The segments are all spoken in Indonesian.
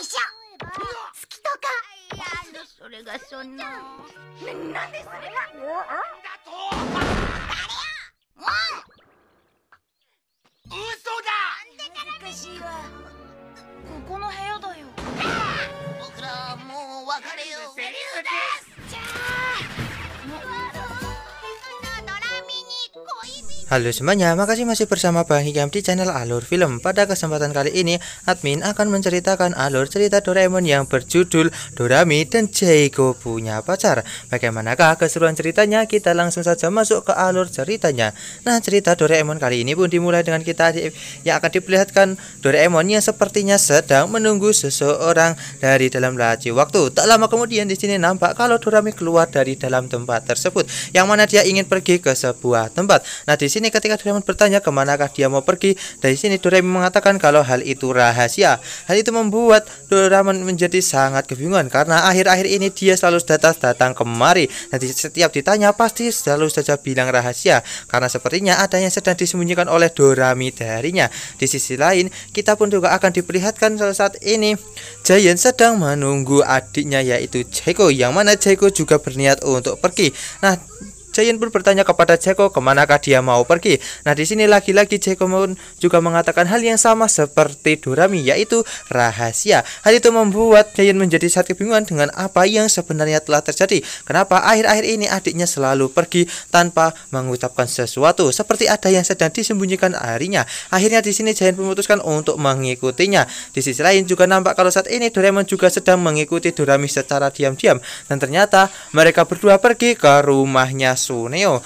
内緒。好きとか。いや、それがそんな。なんでそれが。だと。誰や。もう。嘘だ。なんでから難しいわ。ここの部屋だよ。僕らもう別れよう。セリフです。じゃあ。Halo semuanya, makasih masih bersama Bang Hikam di channel Alur Film. Pada kesempatan kali ini, admin akan menceritakan alur cerita Doraemon yang berjudul Dorami dan Jaiko Punya Pacar. Bagaimanakah keseruan ceritanya? Kita langsung saja masuk ke alur ceritanya. Nah, cerita Doraemon kali ini pun dimulai dengan kita yang akan diperlihatkan Doraemon yang sepertinya sedang menunggu seseorang dari dalam laci waktu. Tak lama kemudian di sini nampak kalau Dorami keluar dari dalam tempat tersebut, yang mana dia ingin pergi ke sebuah tempat. Nah, di sini ketika Doraemon bertanya kemanakah dia mau pergi, dari sini Doraemon mengatakan kalau hal itu rahasia. Hal itu membuat Doraemon menjadi sangat kebingungan karena akhir-akhir ini dia selalu datang kemari. Nanti setiap ditanya pasti selalu saja bilang rahasia karena sepertinya ada yang sedang disembunyikan oleh Dorami darinya. Di sisi lain, kita pun juga akan diperlihatkan saat ini Giant sedang menunggu adiknya yaitu Jaiko, yang mana Jaiko juga berniat untuk pergi. Nah, Giant pun bertanya kepada Jaiko kemanakah dia mau pergi. Nah, di sini lagi-lagi Jaiko juga mengatakan hal yang sama seperti Dorami, yaitu rahasia. Hal itu membuat Giant menjadi sangat kebingungan dengan apa yang sebenarnya telah terjadi. Kenapa akhir-akhir ini adiknya selalu pergi tanpa mengucapkan sesuatu, seperti ada yang sedang disembunyikan darinya. Akhirnya di sini Giant memutuskan untuk mengikutinya. Di sisi lain juga nampak kalau saat ini Doraemon juga sedang mengikuti Dorami secara diam-diam, dan ternyata mereka berdua pergi ke rumahnya Suneo.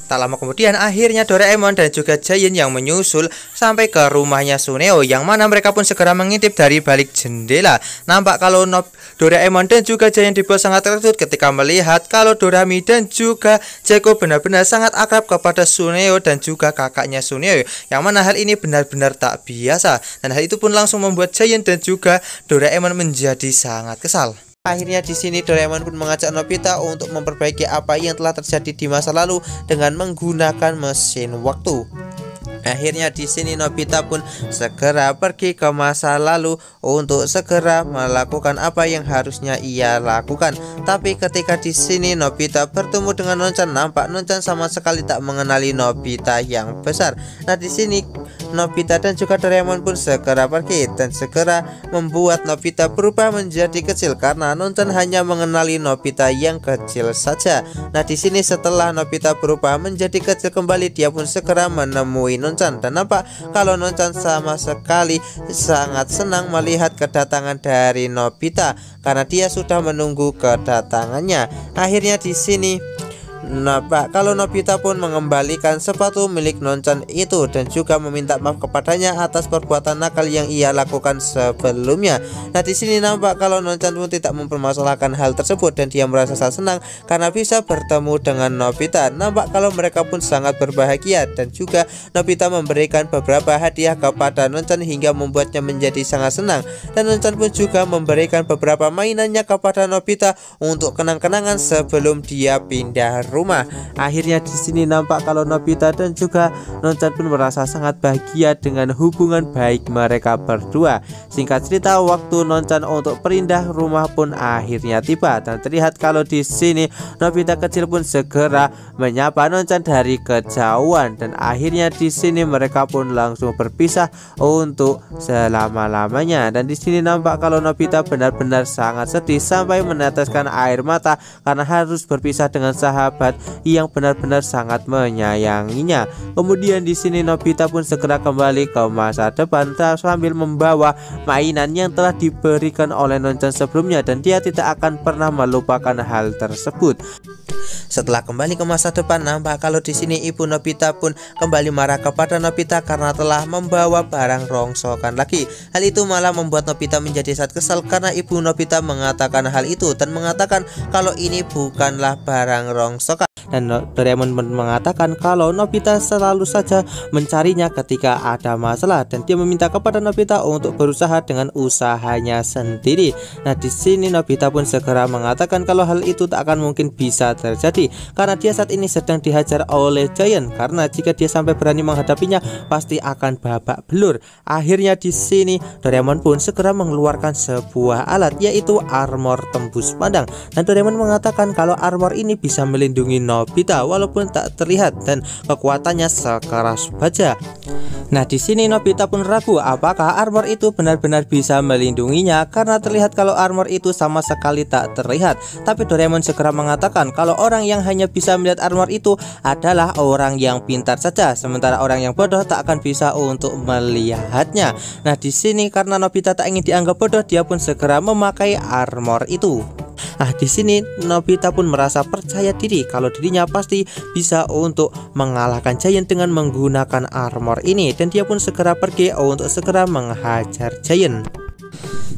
Tak lama kemudian akhirnya Doraemon dan juga Giant yang menyusul sampai ke rumahnya Suneo, yang mana mereka pun segera mengintip dari balik jendela. Nampak kalau Doraemon dan juga Giant dibuat sangat terkejut ketika melihat kalau Dorami dan juga Jaiko benar-benar sangat akrab kepada Suneo dan juga kakaknya Suneo, yang mana hal ini benar-benar tak biasa, dan hal itu pun langsung membuat Giant dan juga Doraemon menjadi sangat kesal. Akhirnya di sini Doraemon pun mengajak Nobita untuk memperbaiki apa yang telah terjadi di masa lalu dengan menggunakan mesin waktu. Akhirnya di sini Nobita pun segera pergi ke masa lalu untuk segera melakukan apa yang harusnya ia lakukan. Tapi ketika di sini Nobita bertemu dengan Nonchan, nampak Nonchan sama sekali tak mengenali Nobita yang besar. Nah, di sini Nobita dan juga Doraemon pun segera pergi dan segera membuat Nobita berubah menjadi kecil karena Nonchan hanya mengenali Nobita yang kecil saja. Nah, di sini setelah Nobita berubah menjadi kecil kembali, dia pun segera menemui Nonchan, dan nampak kalau Nonchan sama sekali sangat senang melihat kedatangan dari Nobita karena dia sudah menunggu kedatangannya. Akhirnya di sini nampak kalau Nobita pun mengembalikan sepatu milik Nonchan itu dan juga meminta maaf kepadanya atas perbuatan nakal yang ia lakukan sebelumnya. Nah, di sini nampak kalau Nonchan pun tidak mempermasalahkan hal tersebut dan dia merasa sangat senang karena bisa bertemu dengan Nobita. Nampak kalau mereka pun sangat berbahagia dan juga Nobita memberikan beberapa hadiah kepada Nonchan hingga membuatnya menjadi sangat senang, dan Nonchan pun juga memberikan beberapa mainannya kepada Nobita untuk kenang-kenangan sebelum dia pindah rumah. Akhirnya di sini nampak kalau Nobita dan juga Nonchan pun merasa sangat bahagia dengan hubungan baik mereka berdua. Singkat cerita, waktu Nonchan untuk pindah rumah pun akhirnya tiba, dan terlihat kalau di sini Nobita kecil pun segera menyapa Nonchan dari kejauhan, dan akhirnya di sini mereka pun langsung berpisah untuk selama-lamanya. Dan di sini nampak kalau Nobita benar-benar sangat sedih sampai meneteskan air mata karena harus berpisah dengan sahabat yang benar-benar sangat menyayanginya. Kemudian di sini Nobita pun segera kembali ke masa depan sambil membawa mainan yang telah diberikan oleh Nonchan sebelumnya, dan dia tidak akan pernah melupakan hal tersebut. Setelah kembali ke masa depan, nampak kalau di sini ibu Nobita pun kembali marah kepada Nobita karena telah membawa barang rongsokan lagi. Hal itu malah membuat Nobita menjadi sangat kesal karena ibu Nobita mengatakan hal itu dan mengatakan kalau ini bukanlah barang rongsokan. dan Doraemon mengatakan kalau Nobita selalu saja mencarinya ketika ada masalah dan dia meminta kepada Nobita untuk berusaha dengan usahanya sendiri. Nah, di sini Nobita pun segera mengatakan kalau hal itu tak akan mungkin bisa terjadi karena dia saat ini sedang dihajar oleh Giant, karena jika dia sampai berani menghadapinya pasti akan babak belur. Akhirnya di sini Doraemon pun segera mengeluarkan sebuah alat, yaitu armor tembus pandang, dan Doraemon mengatakan kalau armor ini bisa melindungi Nobita walaupun tak terlihat dan kekuatannya sekeras baja. Nah, di sini Nobita pun ragu apakah armor itu benar-benar bisa melindunginya karena terlihat kalau armor itu sama sekali tak terlihat. Tapi Doraemon segera mengatakan kalau orang yang hanya bisa melihat armor itu adalah orang yang pintar saja, sementara orang yang bodoh tak akan bisa untuk melihatnya. Nah, di sini karena Nobita tak ingin dianggap bodoh, dia pun segera memakai armor itu. Nah, di sini Nobita pun merasa percaya diri kalau dirinya pasti bisa untuk mengalahkan Giant dengan menggunakan armor ini, dan dia pun segera pergi untuk segera menghajar Giant.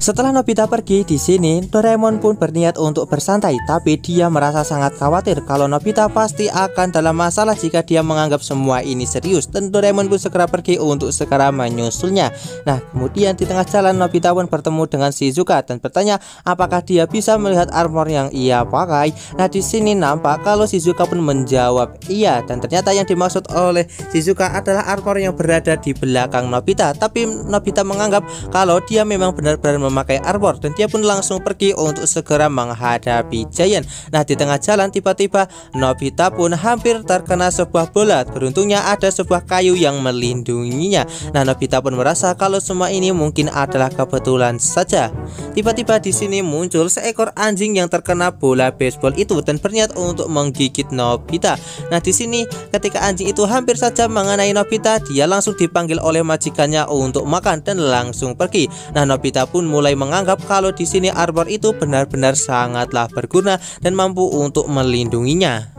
Setelah Nobita pergi, di sini Doraemon pun berniat untuk bersantai, tapi dia merasa sangat khawatir kalau Nobita pasti akan dalam masalah jika dia menganggap semua ini serius, dan Doraemon pun segera pergi untuk segera menyusulnya. Nah, kemudian di tengah jalan Nobita pun bertemu dengan Shizuka dan bertanya apakah dia bisa melihat armor yang ia pakai. Nah, di sini nampak kalau Shizuka pun menjawab iya, dan ternyata yang dimaksud oleh Shizuka adalah armor yang berada di belakang Nobita. Tapi Nobita menganggap kalau dia memang benar-benar memakai armor, dan dia pun langsung pergi untuk segera menghadapi Giant. Nah, di tengah jalan tiba-tiba Nobita pun hampir terkena sebuah bola. Beruntungnya ada sebuah kayu yang melindunginya. Nah, Nobita pun merasa kalau semua ini mungkin adalah kebetulan saja. Tiba-tiba di sini muncul seekor anjing yang terkena bola baseball itu dan berniat untuk menggigit Nobita. Nah, di sini ketika anjing itu hampir saja mengenai Nobita, dia langsung dipanggil oleh majikannya untuk makan dan langsung pergi. Nah, Nobita pun mulai menganggap kalau di sini armor itu benar-benar sangatlah berguna dan mampu untuk melindunginya.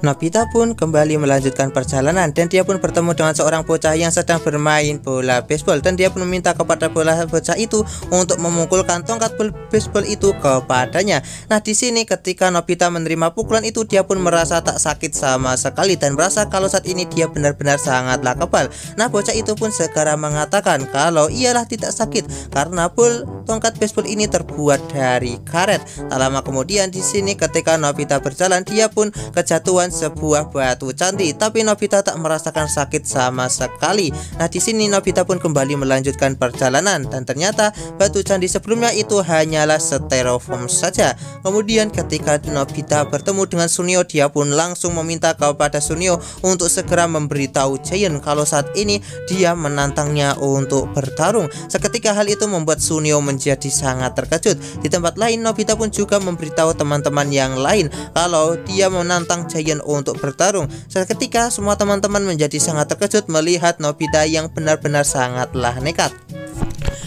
Nobita pun kembali melanjutkan perjalanan dan dia pun bertemu dengan seorang bocah yang sedang bermain bola baseball, dan dia pun meminta kepada bocah itu untuk memukulkan tongkat baseball itu kepadanya. Nah, di sini ketika Nobita menerima pukulan itu, dia pun merasa tak sakit sama sekali dan merasa kalau saat ini dia benar-benar sangatlah kebal. Nah, bocah itu pun segera mengatakan kalau ialah tidak sakit karena tongkat baseball ini terbuat dari karet. Tak lama kemudian di sini ketika Nobita berjalan, dia pun kejatuhan sebuah batu candi, tapi Nobita tak merasakan sakit sama sekali. Nah, di sini Nobita pun kembali melanjutkan perjalanan dan ternyata batu candi sebelumnya itu hanyalah styrofoam saja. Kemudian ketika Nobita bertemu dengan Sunio, dia pun langsung meminta kepada Sunio untuk segera memberitahu Giant kalau saat ini dia menantangnya untuk bertarung. Seketika hal itu membuat Sunio menjadi sangat terkejut. Di tempat lain Nobita pun juga memberitahu teman-teman yang lain kalau dia menantang Giant untuk bertarung. Seketika semua teman-teman menjadi sangat terkejut melihat Nobita yang benar-benar sangatlah nekat.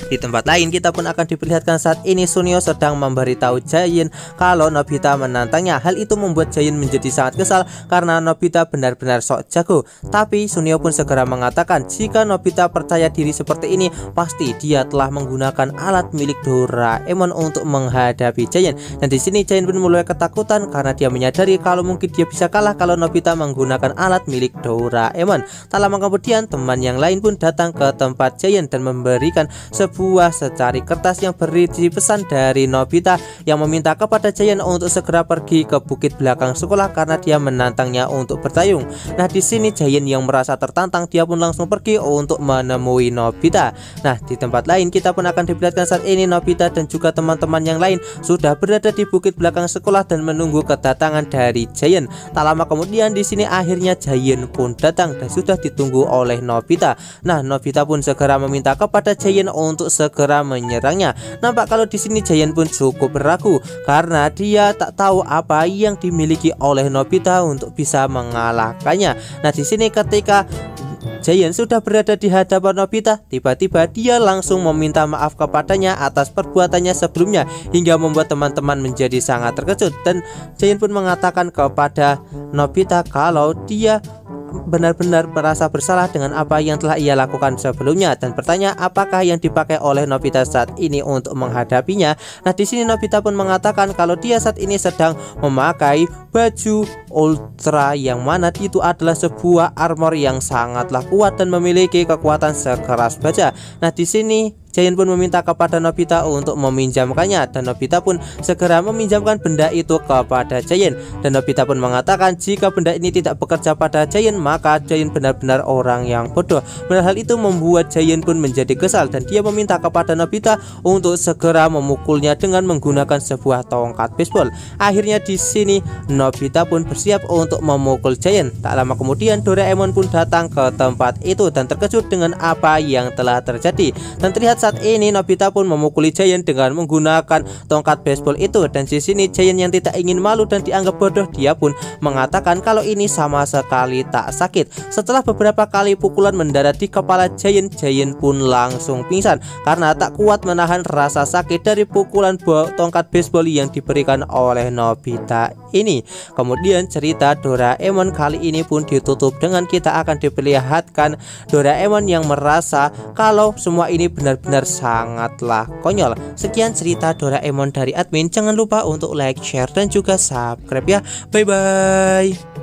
Di tempat lain kita pun akan diperlihatkan saat ini Sunio sedang memberitahu Giant kalau Nobita menantangnya. Hal itu membuat Giant menjadi sangat kesal karena Nobita benar-benar sok jago. Tapi Sunio pun segera mengatakan jika Nobita percaya diri seperti ini, pasti dia telah menggunakan alat milik Doraemon untuk menghadapi Giant. Dan di sini Giant pun mulai ketakutan karena dia menyadari kalau mungkin dia bisa kalah kalau Nobita menggunakan alat milik Doraemon. Tak lama kemudian teman yang lain pun datang ke tempat Giant dan memberikan sebuah secari kertas yang berisi pesan dari Nobita yang meminta kepada Giant untuk segera pergi ke bukit belakang sekolah karena dia menantangnya untuk bertayung. Nah, di sini Giant yang merasa tertantang, dia pun langsung pergi untuk menemui Nobita. Nah, di tempat lain kita pun akan diperlihatkan saat ini Nobita dan juga teman-teman yang lain sudah berada di bukit belakang sekolah dan menunggu kedatangan dari Giant. Tak lama kemudian di sini akhirnya Giant pun datang dan sudah ditunggu oleh Nobita. Nah, Nobita pun segera meminta kepada Giant untuk segera menyerangnya. Nampak kalau di sini Giant pun cukup ragu karena dia tak tahu apa yang dimiliki oleh Nobita untuk bisa mengalahkannya. Nah, di sini ketika Giant sudah berada di hadapan Nobita, tiba-tiba dia langsung meminta maaf kepadanya atas perbuatannya sebelumnya hingga membuat teman-teman menjadi sangat terkejut. Dan Giant pun mengatakan kepada Nobita kalau dia benar-benar merasa bersalah dengan apa yang telah ia lakukan sebelumnya dan bertanya apakah yang dipakai oleh Nobita saat ini untuk menghadapinya. Nah, di sini Nobita pun mengatakan kalau dia saat ini sedang memakai baju Ultra yang mana itu adalah sebuah armor yang sangatlah kuat dan memiliki kekuatan sekeras baja. Nah, di sini Giant pun meminta kepada Nobita untuk meminjamkannya dan Nobita pun segera meminjamkan benda itu kepada Giant. Dan Nobita pun mengatakan jika benda ini tidak bekerja pada Giant maka Giant benar-benar orang yang bodoh. Hal itu membuat Giant pun menjadi kesal dan dia meminta kepada Nobita untuk segera memukulnya dengan menggunakan sebuah tongkat baseball. Akhirnya di sini Nobita pun bersiap untuk memukul Giant. Tak lama kemudian Doraemon pun datang ke tempat itu dan terkejut dengan apa yang telah terjadi. Dan terlihat saat ini Nobita pun memukuli Giant dengan menggunakan tongkat baseball itu. Dan di sini Giant yang tidak ingin malu dan dianggap bodoh, dia pun mengatakan kalau ini sama sekali tak sakit. Setelah beberapa kali pukulan mendarat di kepala Giant, Giant pun langsung pingsan karena tak kuat menahan rasa sakit dari pukulan tongkat baseball yang diberikan oleh Nobita ini. Kemudian cerita Doraemon kali ini pun ditutup dengan kita akan diperlihatkan Doraemon yang merasa kalau semua ini benar-benar sangatlah konyol. Sekian cerita Doraemon dari admin. Jangan lupa untuk like, share, dan juga subscribe ya. Bye bye.